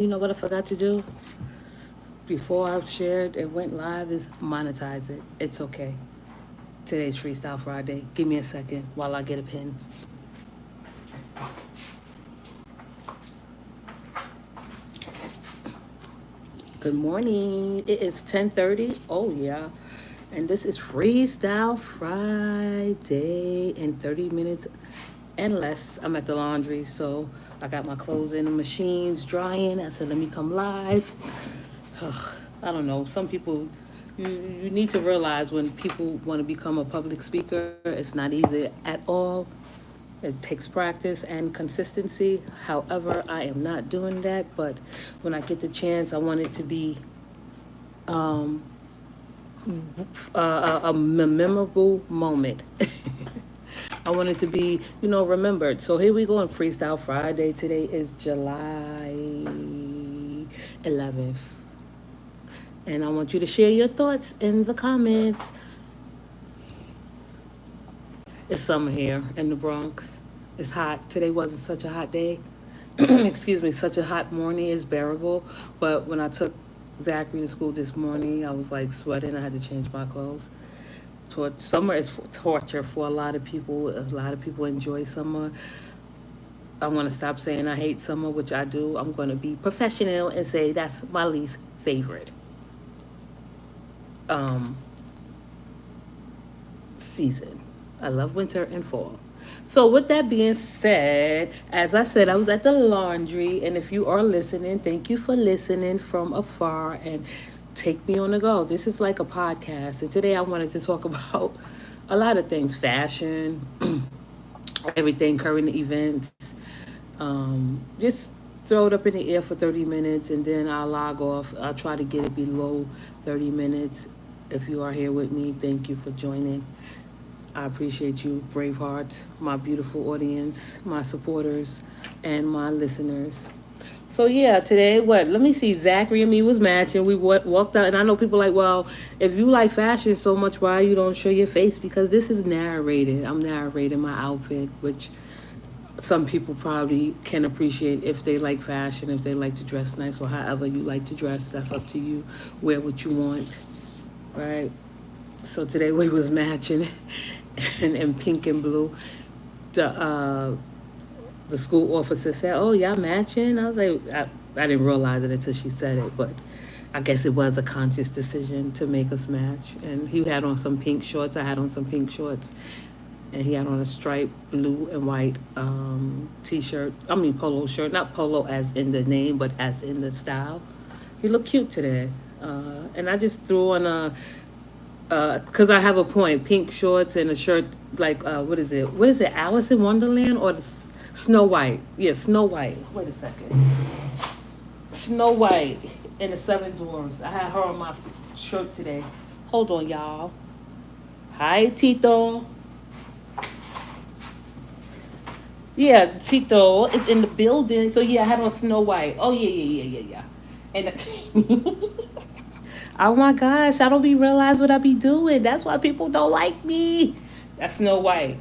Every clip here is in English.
you know what I forgot to do before I shared and went live is monetize it. It's okay. Today's Freestyle Friday. Give me a second while I get a pen. Good morning. It is 10:30. Oh yeah. And this is Freestyle Friday in 30 minutes and less. I'm at the laundry, so I got my clothes in the machines drying. I said, let me come live. Ugh, I don't know. Some people, you need to realize when people want to become a public speaker, it's not easy at all. It takes practice and consistency. However, I am not doing that. But when I get the chance, I want it to be um, a memorable moment. I want it to be, remembered. So here we go on Freestyle Friday. Today is July 11th. And I want you to share your thoughts in the comments. It's summer here in the Bronx. It's hot. Today wasn't such a hot day. Excuse me, such a hot morning is bearable. But when I took Zachary to school this morning, I was like sweating. I had to change my clothes. Summer is torture for a lot of people. A lot of people enjoy summer. I want to stop saying I hate summer, which I do. I'm going to be professional and say that's my least favorite um, season. I love winter and fall. So, with that being said, as I said, I was at the laundry, and if you are listening, thank you for listening from afar and take me on the go. This is like a podcast, and today I wanted to talk about a lot of things: fashion, everything, current events. Just throw it up in the air for 30 minutes, and then I'll log off. I'll try to get it below 30 minutes. If you are here with me, thank you for joining. I appreciate you, Bravehearts, my beautiful audience, my supporters, and my listeners. So yeah, today what? Let me see. Zachary and me was matching. We walked out, and I know people like, well, if you like fashion so much, why you don't show your face? Because this is narrated. I'm narrating my outfit, which some people probably can appreciate if they like fashion, if they like to dress nice, or however you like to dress. That's up to you. Wear what you want, right? So today we was matching in pink and blue. The the school officer said, "Oh, y'all matching?" I was like, I didn't realize it until she said it, but I guess it was a conscious decision to make us match. And he had on some pink shorts. I had on some pink shorts, and he had on a striped blue and white t-shirt. I mean polo shirt, not polo as in the name, but as in the style. He looked cute today, and I just threw on a because I have a point, pink shorts and a shirt like what is it? What is it? Alice in Wonderland or the Snow White? Yeah, Snow White. Wait a second. Snow White in the Seven Dwarfs. I had her on my shirt today. Hold on, y'all. Hi, Tito. Yeah, Tito is in the building. So yeah, I had on Snow White. Oh yeah. And oh my gosh, I don't be realize what I be doing. That's why people don't like me. That's Snow White.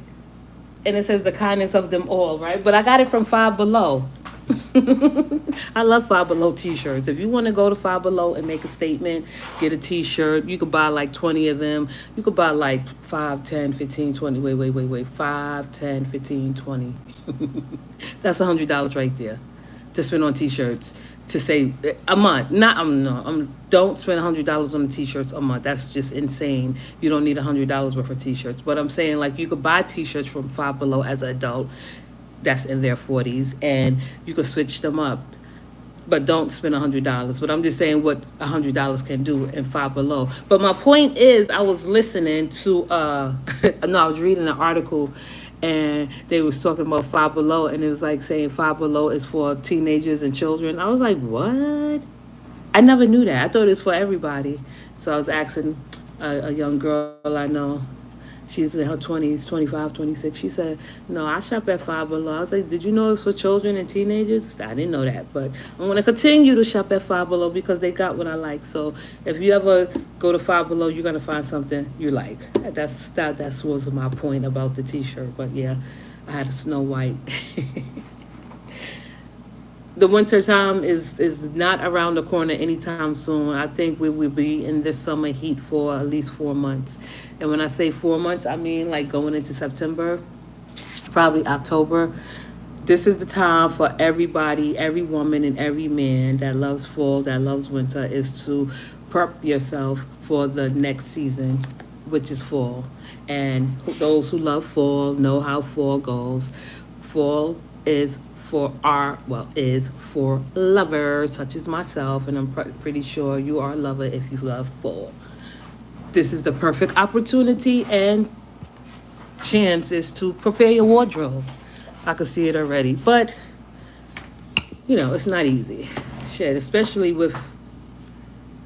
And it says the kindness of them all, right? But I got it from Five Below. I love Five Below t-shirts. If you want to go to Five Below and make a statement, get a t-shirt. You could buy like 20 of them. You could buy like 5, 10, 15, 20. Wait. 5, 10, 15, 20. That's $100 right there to spend on t-shirts to say a month. Not I'm no I'm don't spend $100 on the t-shirts a month. That's just insane. You don't need $100 worth of t-shirts. But I'm saying like you could buy t-shirts from Five Below as an adult that's in their 40s, and you could switch them up. But don't spend $100. But I'm just saying what $100 can do in Five Below. But my point is, I was listening to no, I was reading an article, and they was talking about Five Below, and it was like saying Five Below is for teenagers and children. I was like, what? I never knew that. I thought it was for everybody. So I was asking a young girl I know. She's in her 20s, 25, 26. She said, no, I shop at Five Below. I was like, did you know it's for children and teenagers? I didn't know that. But I'm going to continue to shop at Five Below because they got what I like. So if you ever go to Five Below, you're going to find something you like. That was my point about the t-shirt. But yeah, I had a Snow White. the winter time is not around the corner anytime soon. I think we will be in this summer heat for at least 4 months. And when I say 4 months, I mean like going into September, probably October. This is the time for everybody, every woman and every man that loves fall, that loves winter, is to prep yourself for the next season, which is fall. And those who love fall know how fall goes. Fall is for is for lovers such as myself, and I'm pretty sure you are a lover if you love fall. This is the perfect opportunity and chance is to prepare your wardrobe. I can see it already. But, it's not easy. Shit, especially with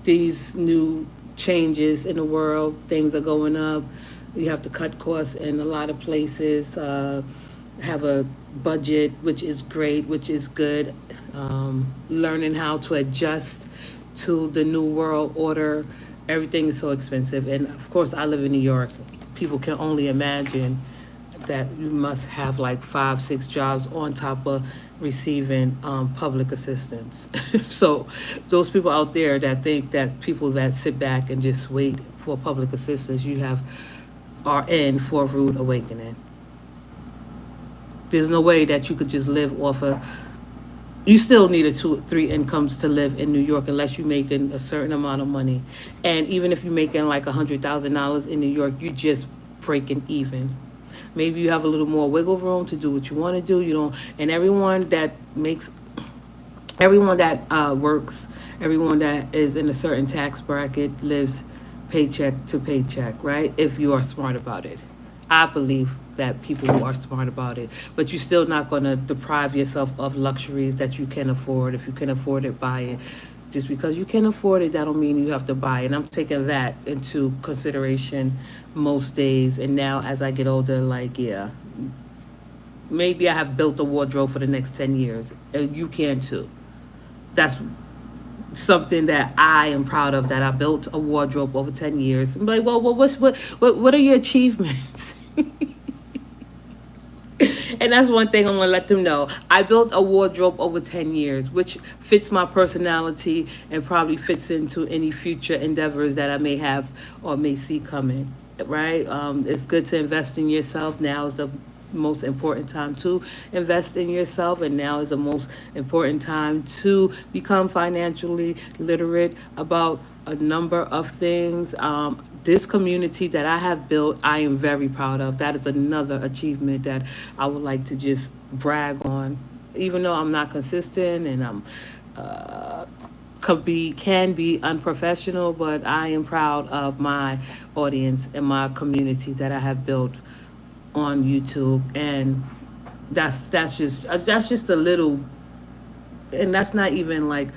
these new changes in the world, things are going up. You have to cut costs in a lot of places, have a budget, which is great, which is good. Learning how to adjust to the new world order. Everything is so expensive. And of course, I live in New York. People can only imagine that you must have like 5, 6 jobs on top of receiving public assistance. So those people out there that think that people that sit back and just wait for public assistance, you have are in for a rude awakening. There's no way that you could just live off of. You still need a 2 3 incomes to live in New York unless you're making a certain amount of money. And even if you're making like $100,000 in New York, you just breaking even. Maybe you have a little more wiggle room to do what you want to do. You don't, and everyone that works, everyone that is in a certain tax bracket lives paycheck to paycheck, right? If you are smart about it. I believe that people who are smart about it, but you're still not going to deprive yourself of luxuries that you can afford. If you can afford it, buy it. Just because you can afford it, that don't mean you have to buy it. And I'm taking that into consideration most days. And now as I get older, like, yeah, maybe I have built a wardrobe for the next 10 years. And you can too. That's something that I am proud of, that I built a wardrobe over 10 years. I'm like, well, what are your achievements? And that's one thing I'm gonna let them know. I built a wardrobe over 10 years, which fits my personality and probably fits into any future endeavors that I may have or may see coming. Right? It's good to invest in yourself. Now is the most important time to invest in yourself, and now is the most important time to become financially literate about a number of things. This community that I have built, I am very proud of. That is another achievement that I would like to just brag on. Even though I'm not consistent and I'm can be unprofessional, but I am proud of my audience and my community that I have built on YouTube, and that's just a little, and that's not even like,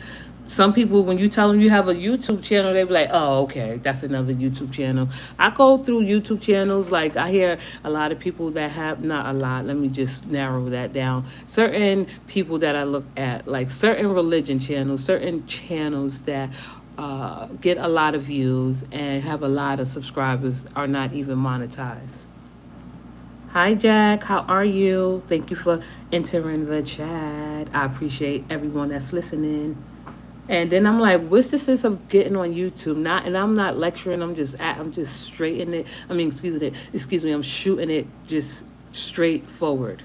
some people, when you tell them you have a YouTube channel, they be like, oh, okay, that's another YouTube channel. I go through YouTube channels, like I hear a lot of people that have, not a lot, let me just narrow that down. Certain people that I look at, like certain religion channels, certain channels that get a lot of views and have a lot of subscribers are not even monetized. Hi, Jack. How are you? Thank you for entering the chat. I appreciate everyone that's listening. And then I'm like, what's the sense of getting on YouTube? Not, and I'm not lecturing. I'm just straightening it. I mean, excuse me. I'm shooting it just straight forward.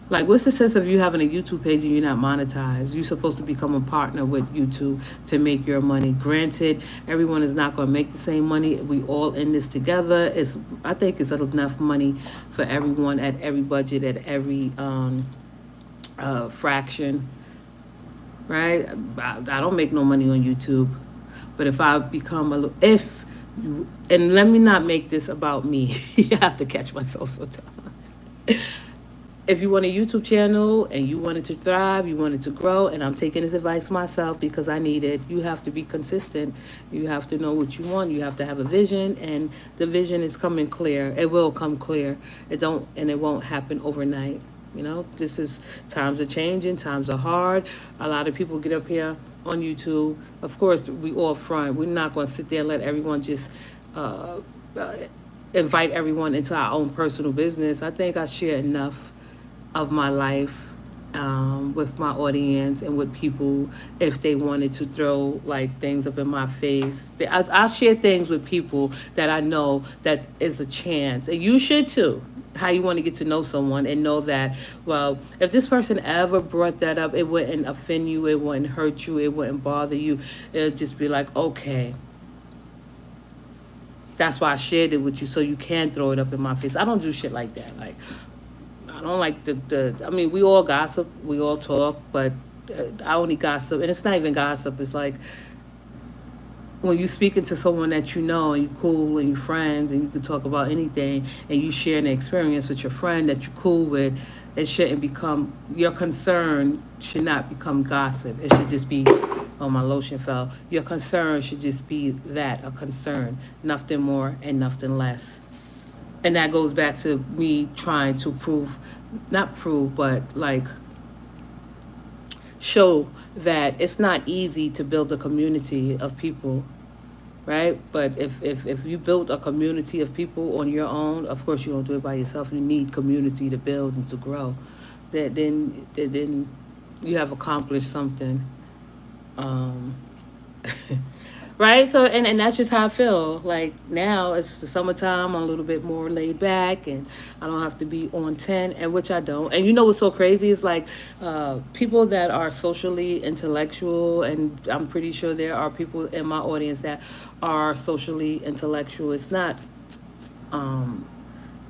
Like, what's the sense of you having a YouTube page and you're not monetized? You're supposed to become a partner with YouTube to make your money. Granted, everyone is not going to make the same money. We all in this together. I think it's enough money for everyone at every budget, at every fraction, right? I don't make no money on YouTube. But if I become and let me not make this about me. You have to catch myself sometimes. If you want a YouTube channel and you want it to thrive, you want it to grow, and I'm taking this advice myself because I need it, you have to be consistent. You have to know what you want. You have to have a vision, and the vision is coming clear. It will come clear. It won't happen overnight. This is, times are changing, times are hard. A lot of people get up here on YouTube. Of course, we all front. We're not going to sit there and let everyone just invite everyone into our own personal business. I think I share enough of my life with my audience and with people if they wanted to throw like things up in my face. I share things with people that I know that is a chance, and you should too. How you want to get to know someone and know that, well, if this person ever brought that up, it wouldn't offend you, it wouldn't hurt you, it wouldn't bother you. It'll just be like, okay, that's why I shared it with you, so you can throw it up in my face. I don't do shit like that. Like, I don't like the. I mean, we all gossip, we all talk, but I only gossip, and it's not even gossip. It's like when you speaking to someone that you know and you cool and you friends and you can talk about anything and you share an experience with your friend that you cool with, it shouldn't become your concern should not become gossip. It should just be, oh, my lotion fell. Your concern should just be that, a concern, nothing more and nothing less. And that goes back to me trying to prove, not prove, but like show that it's not easy to build a community of people, right? But if you build a community of people on your own, of course you don't do it by yourself. You need community to build and to grow. Then you have accomplished something. Um, right? So and that's just how I feel. Like now it's the summertime, I'm a little bit more laid back and I don't have to be on 10, and which I don't. And you know what's so crazy is like people that are socially intellectual, and I'm pretty sure there are people in my audience that are socially intellectual. It's not um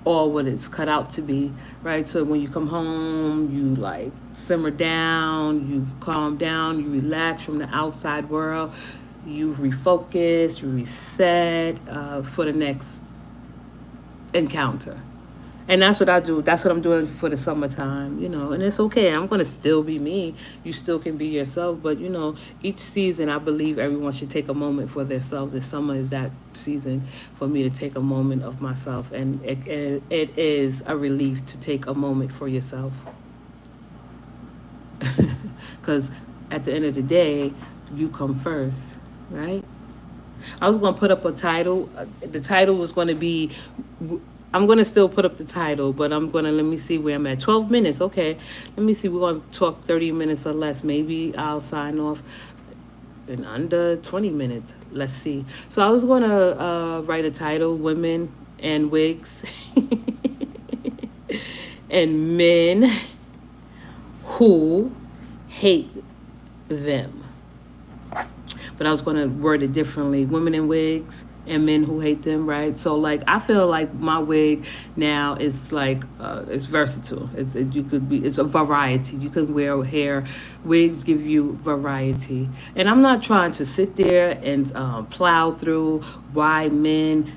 all what it's cut out to be, right? So when you come home, you like simmer down, you calm down, you relax from the outside world, you refocus, you reset for the next encounter. And that's what I do. That's what I'm doing for the summertime, and it's okay. I'm going to still be me. You still can be yourself. But, each season, I believe everyone should take a moment for themselves. And summer is that season for me to take a moment of myself. And it is a relief to take a moment for yourself. Because at the end of the day, you come first, right? I was going to put up a title. The title was going to be. I'm going to still put up the title, but I'm going to let me see where I'm at. 12 minutes, okay. Let me see. We're going to talk 30 minutes or less. Maybe I'll sign off in under 20 minutes. Let's see. So I was going to write a title: Women and Wigs and Men Who Hate Them. But I was going to word it differently: women in wigs and men who hate them, right? So like I feel like my wig now is like it's versatile. It's a variety. You can wear hair. Wigs give you variety, and I'm not trying to sit there and plow through why men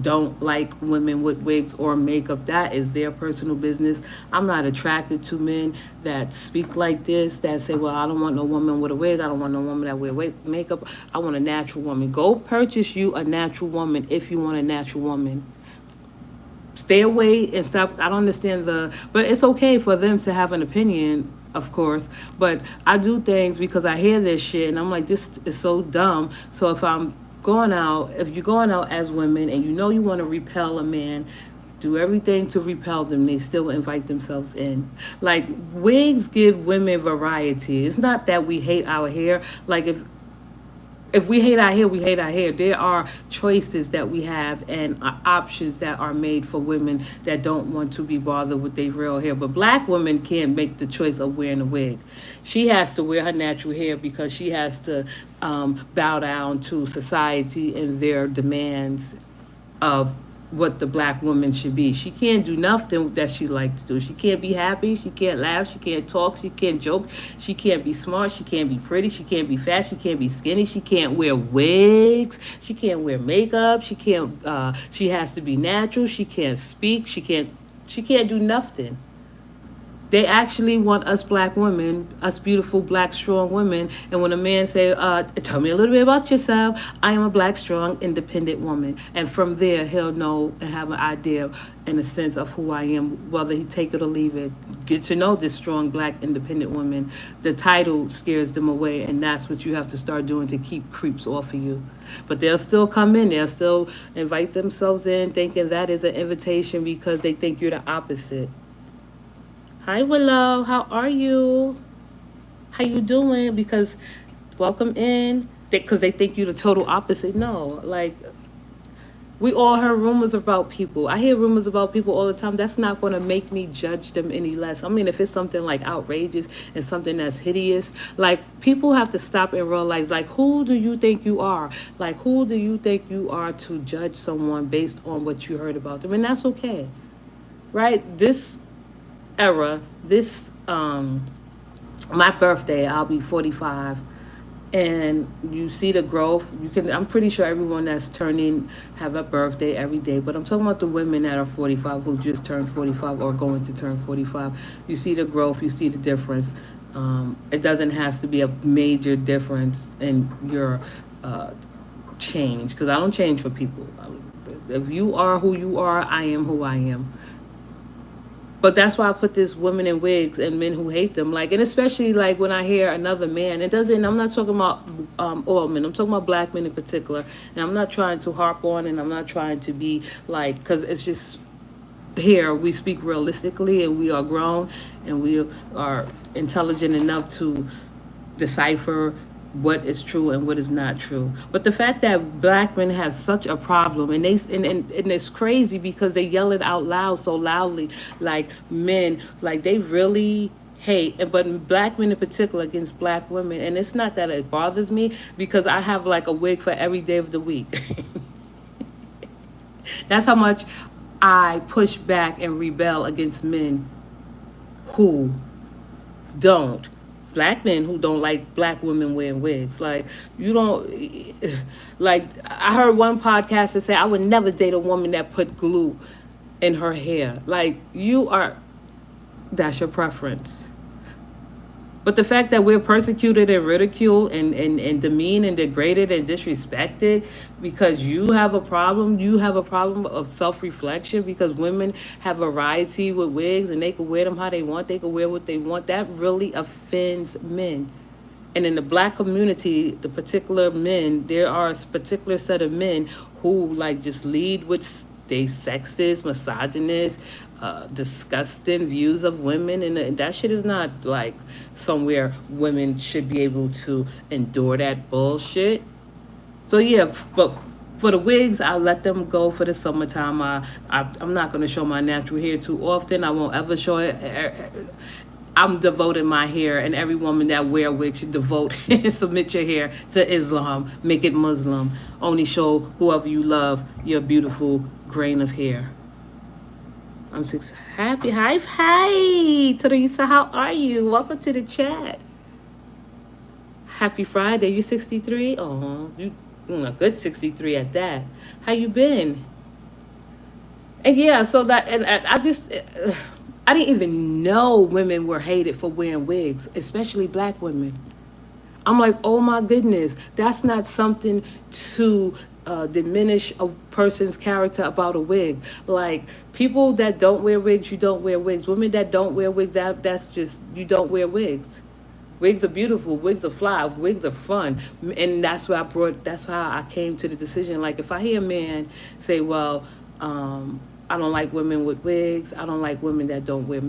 don't like women with wigs or makeup. That is their personal business. I'm not attracted to men that speak like this, that say, well, I don't want no woman with a wig. I don't want no woman that wear makeup. I want a natural woman. Go purchase you a natural woman if you want a natural woman. Stay away and stop. I don't understand but it's okay for them to have an opinion, of course, but I do things because I hear this shit and I'm like, this is so dumb. So if you're going out as women and you know you want to repel a man, do everything to repel them. They still invite themselves in. Like wigs give women variety. It's not that we hate our hair. Like if we hate our hair, we hate our hair. There are choices that we have and options that are made for women that don't want to be bothered with their real hair. But black women can't make the choice of wearing a wig. She has to wear her natural hair because she has to bow down to society and their demands of what the black woman should be. She can't do nothing that she likes to do. She can't be happy. She can't laugh. She can't talk. She can't joke. She can't be smart. She can't be pretty. She can't be fat. She can't be skinny. She can't wear wigs. She can't wear makeup. She can't. She has to be natural. She can't speak. She can't. She can't do nothing. They actually want us black women, us beautiful black strong women. And when a man say, "Tell me a little bit about yourself," I am a black strong independent woman, and from there he'll know and have an idea and a sense of who I am, whether he take it or leave it. Get to know this strong black independent woman. The title scares them away, and that's what you have to start doing to keep creeps off of you. But they'll still come in. They'll still invite themselves in, thinking that is an invitation because they think you're the opposite. Hi, Willow. How are you? How you doing? Because welcome in. Because they think you the total opposite. No, like we all heard rumors about people. I hear rumors about people all the time. That's not going to make me judge them any less. I mean, if it's something like outrageous and something that's hideous, like people have to stop and realize, like, who do you think you are? Like, who do you think you are to judge someone based on what you heard about them? And that's okay, right? This era, this my birthday, I'll be 45, and you see the growth. You can, I'm pretty sure everyone that's turning have a birthday every day, but I'm talking about the women that are 45 who just turned 45 or going to turn 45. You see the growth, you see the difference. It doesn't have to be a major difference in your uh, change, because I don't change for people. If you are who you are, I am who I am. But that's why I put this women in wigs and men who hate them. Like, and especially like when I hear another man, it doesn't, I'm not talking about all men, I'm talking about black men in particular. And I'm not trying to harp on, and I'm not trying to be like, because it's just, here we speak realistically, and we are grown, and we are intelligent enough to decipher what is true and what is not true. But the fact that black men have such a problem, and and it's crazy because they yell it out loud, so loudly, like men, like they really hate, but black men in particular against black women. And it's not that it bothers me, because I have like a wig for every day of the week. That's how much I push back and rebel against men who don't, black men who don't like black women wearing wigs. Like, you don't, like, I heard one podcast that say I would never date a woman that put glue in her hair. Like, you are, that's your preference. But the fact that we're persecuted and ridiculed and demeaned and degraded and disrespected because you have a problem of self reflection, because women have variety with wigs and they can wear them how they want, they can wear what they want, that really offends men. And in the black community, the particular men, there are a particular set of men who like just lead with they sexist, misogynist, disgusting views of women, and that shit is not like somewhere women should be able to endure that bullshit. So yeah, but for the wigs, I let them go for the summertime. I'm not gonna show my natural hair too often. I won't ever show it. I'm devoting my hair, and every woman that wear wigs should devote and submit your hair to Islam. Make it Muslim. Only show whoever you love your beautiful grain of hair. I'm just happy. Hi, Teresa. How are you? Welcome to the chat. Happy Friday. You 63? Oh, you a good 63 at that. How you been? And yeah, so that, and I just, I didn't even know women were hated for wearing wigs, especially black women. I'm like, oh my goodness, that's not something to diminish a person's character about a wig. Like, people that don't wear wigs, you don't wear wigs. Women that don't wear wigs, that's just, you don't wear wigs. Wigs are beautiful. Wigs are fly. Wigs are fun, and That's how I came to the decision. Like, if I hear a man say, "Well, I don't like women with wigs. I don't like women that don't wear.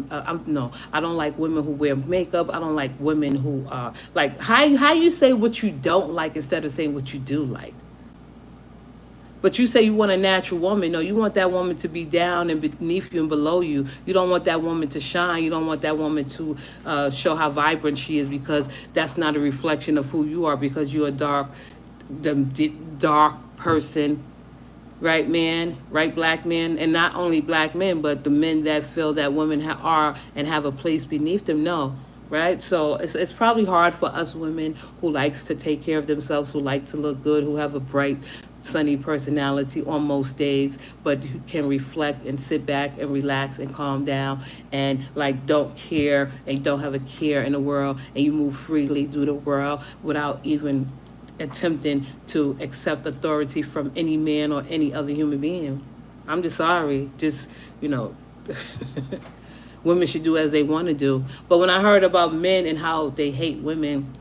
No, I don't like women who wear makeup. I don't like women who are like." How you say what you don't like instead of saying what you do like? But you say you want a natural woman. No, you want that woman to be down and beneath you and below you. You don't want that woman to shine. You don't want that woman to show how vibrant she is, because that's not a reflection of who you are, because you're a dark person, right man, right black man, and not only black men, but the men that feel that women are and have a place beneath them. No, right? So it's probably hard for us women who likes to take care of themselves, who like to look good, who have a bright, sunny personality on most days, but who can reflect and sit back and relax and calm down and like don't care and don't have a care in the world, and you move freely through the world without even attempting to accept authority from any man or any other human being. I'm just sorry. Just, you know, women should do as they want to do. But when I heard about men and how they hate women,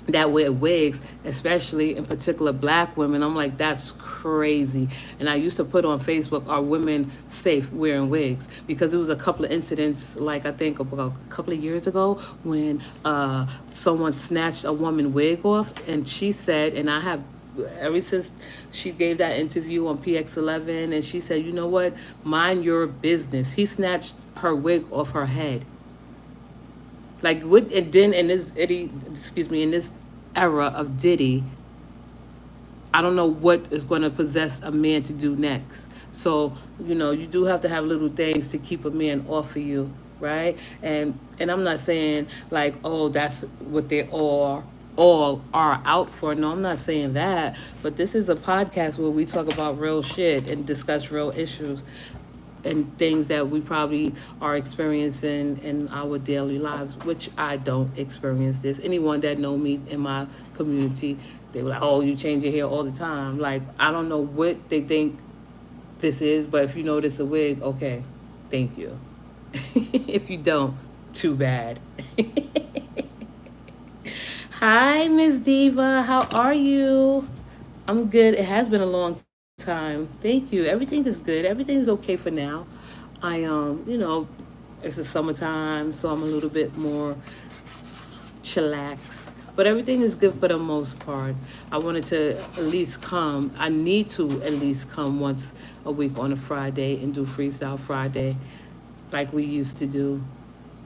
that wear wigs, especially in particular black women. I'm like, that's crazy. And I used to put on Facebook, are women safe wearing wigs? Because there was a couple of incidents, like I think about a couple of years ago, when someone snatched a woman wig off, and she said, and I have ever since she gave that interview on PX11, and she said, you know what, mind your business. He snatched her wig off her head. Like what? And then in this Eddie, excuse me, in this era of Diddy, I don't know what is going to possess a man to do next. So you do have to have little things to keep a man off of you, right? And I'm not saying like, oh, that's what they all are out for. No, I'm not saying that. But this is a podcast where we talk about real shit and discuss real issues and things that we probably are experiencing in our daily lives, which I don't experience this. Anyone that know me in my community, they were like, oh, you change your hair all the time. Like, I don't know what they think this is, but if you notice a wig, okay, thank you. If you don't, too bad. Hi, Miss Diva. How are you? I'm good. It has been a long time. Thank you. Everything is good. Everything is okay for now. It's the summertime, so I'm a little bit more chillax. But everything is good for the most part. I wanted to at least come. I need to at least come once a week on a Friday and do Freestyle Friday like we used to do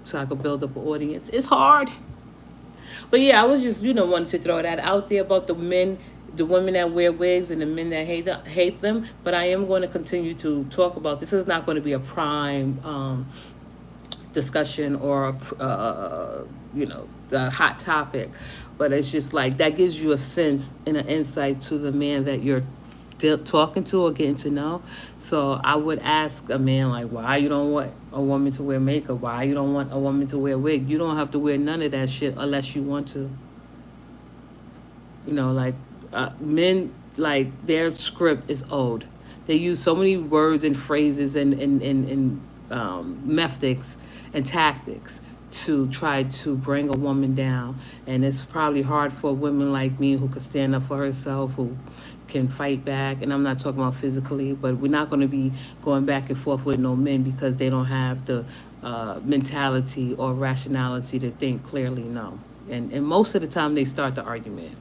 so I could build up an audience. It's hard. But yeah, I was just, wanted to throw that out there about the women that wear wigs and the men that hate them. But I am going to continue to talk about this. Is not going to be a prime discussion or a hot topic, but it's just like that gives you a sense and an insight to the man that you're talking to or getting to know. So I would ask a man like, why you don't want a woman to wear makeup? Why you don't want a woman to wear a wig? You don't have to wear none of that shit unless you want to. Like men, like their script is old. They use so many words and phrases and methods and tactics to try to bring a woman down. And it's probably hard for women like me who can stand up for herself, who can fight back. And I'm not talking about physically, but we're not going to be going back and forth with no men because they don't have the mentality or rationality to think clearly, no. And most of the time they start the argument.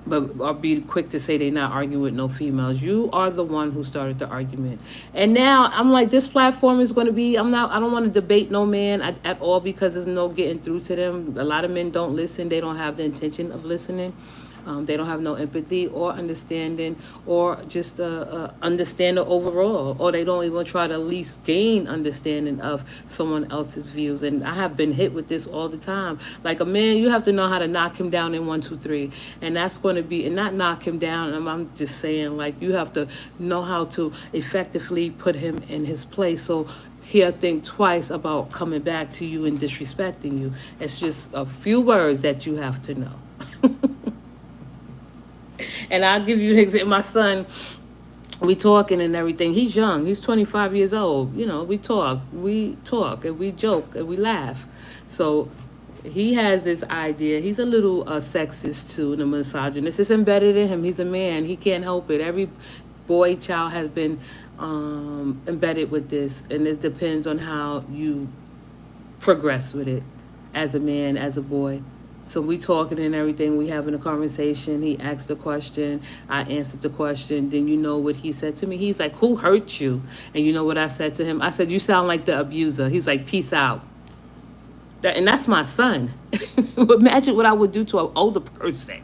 But I'll be quick to say they're not arguing with no females. You are the one who started the argument. And now I'm like, this platform is going to be, I don't want to debate no man at all because there's no getting through to them. A lot of men don't listen. They don't have the intention of listening. They don't have no empathy or understanding or just understanding overall, or they don't even try to at least gain understanding of someone else's views. And I have been hit with this all the time. Like a man, you have to know how to knock him down in 1, 2, 3, and that's going to be, and not knock him down. I'm just saying, like, you have to know how to effectively put him in his place. So he'll think twice about coming back to you and disrespecting you. It's just a few words that you have to know. And I'll give you an example. My son, we talking and everything. He's young. He's 25 years old. We talk, and we joke, and we laugh. So he has this idea. He's a little sexist too, and a misogynist. It's embedded in him. He's a man. He can't help it. Every boy child has been embedded with this, and it depends on how you progress with it as a man, as a boy. So we talking and everything, we having a conversation. He asked the question, I answered the question. Then you know what he said to me? He's like, who hurt you? And you know what I said to him? I said, you sound like the abuser. He's like, peace out. And that's my son. Imagine what I would do to an older person.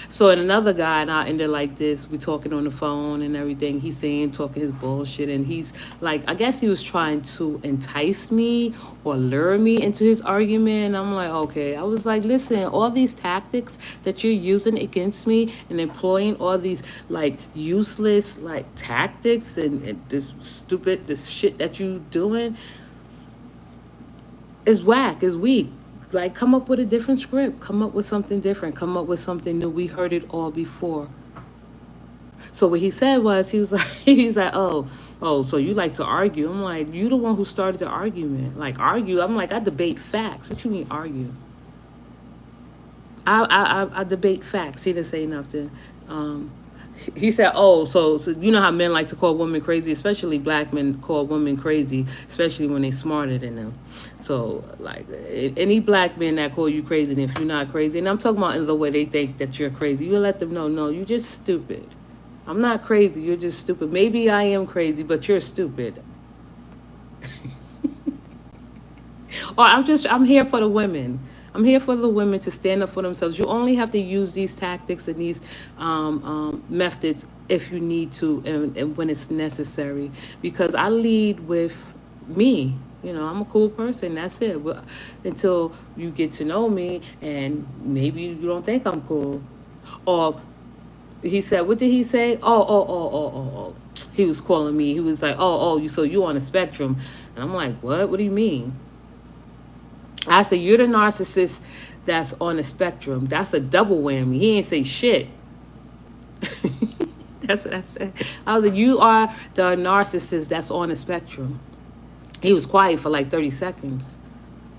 So and another guy, and I ended like this. We talking on the phone and everything. He's saying, talking his bullshit, and he's like, I guess he was trying to entice me or lure me into his argument. And I'm like, okay. I was like, listen, all these tactics that you're using against me and employing all these like useless like tactics and this shit that you doing is whack, is weak. Like, come up with a different script. Come up with something different. Come up with something new. We heard it all before. So what he said was, he was like, so you like to argue? I'm like, you the one who started the argument. Like, argue? I'm like, I debate facts. What you mean argue? I debate facts. He didn't say nothing. Um, he said, "Oh, so you know how men like to call women crazy, especially black men call women crazy, especially when they smarter than them. So like any black men that call you crazy, and if you're not crazy, and I'm talking about in the way they think that you're crazy, you let them know, no, you're just stupid. I'm not crazy. You're just stupid. Maybe I am crazy, but you're stupid. Or I'm here for the women. I'm here for the women to stand up for themselves. You only have to use these tactics and these methods if you need to, and when it's necessary. Because I lead with me. You know, I'm a cool person. That's it. But until you get to know me, and maybe you don't think I'm cool, or he said, what did he say? Oh. He was calling me. He was like, you so you on a spectrum, and I'm like, what? What do you mean? I said, you're the narcissist that's on the spectrum. That's a double whammy. He ain't say shit. That's what I said. I was like, you are the narcissist that's on the spectrum. He was quiet for like 30 seconds.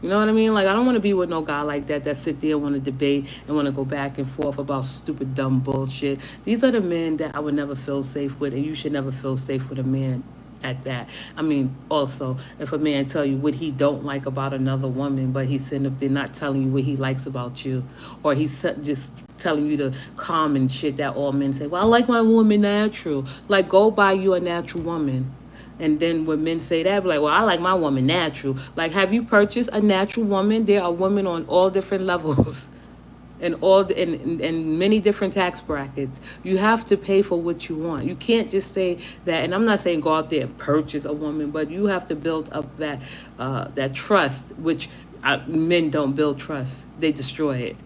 You know what I mean? Like, I don't want to be with no guy like that sit there and want to debate and want to go back and forth about stupid, dumb bullshit. These are the men that I would never feel safe with, and you should never feel safe with a man at that. I mean, also, if a man tell you what he don't like about another woman, but he's sitting up there not telling you what he likes about you, or he's just telling you the common shit that all men say. Well, I like my woman natural. Like, go buy you a natural woman. And then when men say that, be like, well, I like my woman natural. Like, have you purchased a natural woman? There are women on all different levels and in many different tax brackets. You have to pay for what you want. You can't just say that. And I'm not saying go out there and purchase a woman, but you have to build up that trust, which men don't build trust. They destroy it.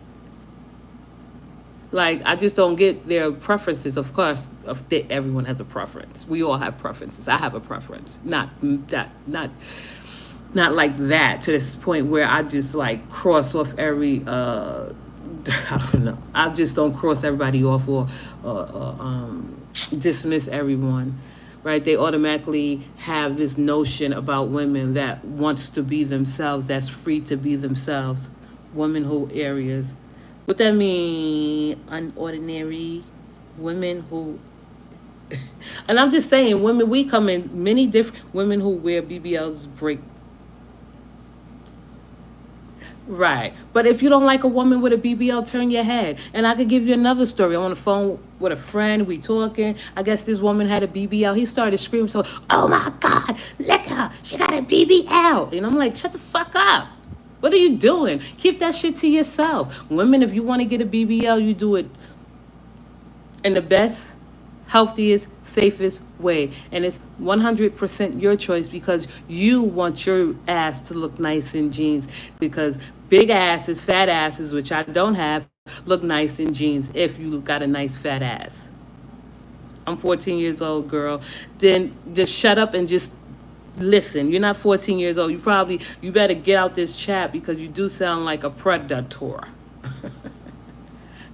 Like, I just don't get their preferences. Of course, everyone has a preference. We all have preferences. I have a preference. Not like that to this point where I just like cross off every I don't know. I just don't cross everybody off or dismiss everyone. Right? They automatically have this notion about women that wants to be themselves, that's free to be themselves. Women who areas. What that mean? Unordinary women who, and I'm just saying, women. We come in many different women who wear BBLs break. Right. But if you don't like a woman with a BBL, turn your head. And I could give you another story. I'm on the phone with a friend. We talking. I guess this woman had a BBL. He started screaming, so, oh my God, look her. She got a BBL. And I'm like, shut the fuck up. What are you doing? Keep that shit to yourself. Women, if you want to get a BBL, you do it in the best, healthiest, safest way. And it's 100% your choice because you want your ass to look nice in jeans. Because big asses, fat asses, which I don't have, look nice in jeans if you got a nice fat ass. I'm 14 years old, girl. Then just shut up and just listen. You're not 14 years old. You better get out this chat because you do sound like a predator.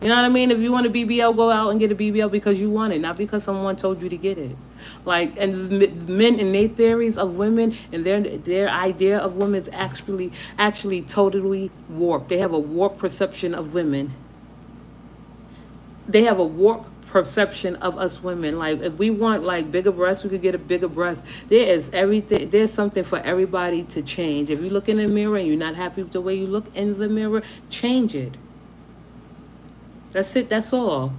You know what I mean? If you want a BBL, go out and get a BBL because you want it, not because someone told you to get it. Like, and men and their theories of women and their idea of women is actually totally warped. They have a warped perception of women. They have a warped perception of us women. Like, if we want like bigger breasts, we could get a bigger breast. There is everything. There's something for everybody to change. If you look in the mirror and you're not happy with the way you look in the mirror, change it. That's it. That's all.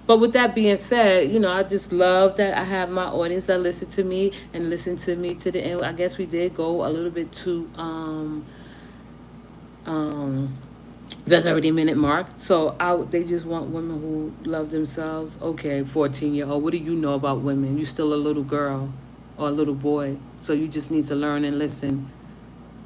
But with that being said, I just love that I have my audience that listen to me and listen to me to the end. I guess we did go a little bit too the 30-minute mark. So they just want women who love themselves. Okay, 14-year-old. What do you know about women? You still a little girl or a little boy. So you just need to learn and listen.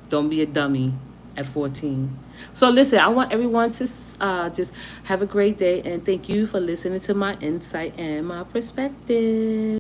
Don't be a dummy at 14. So listen, I want everyone to just have a great day and thank you for listening to my insight and my perspective.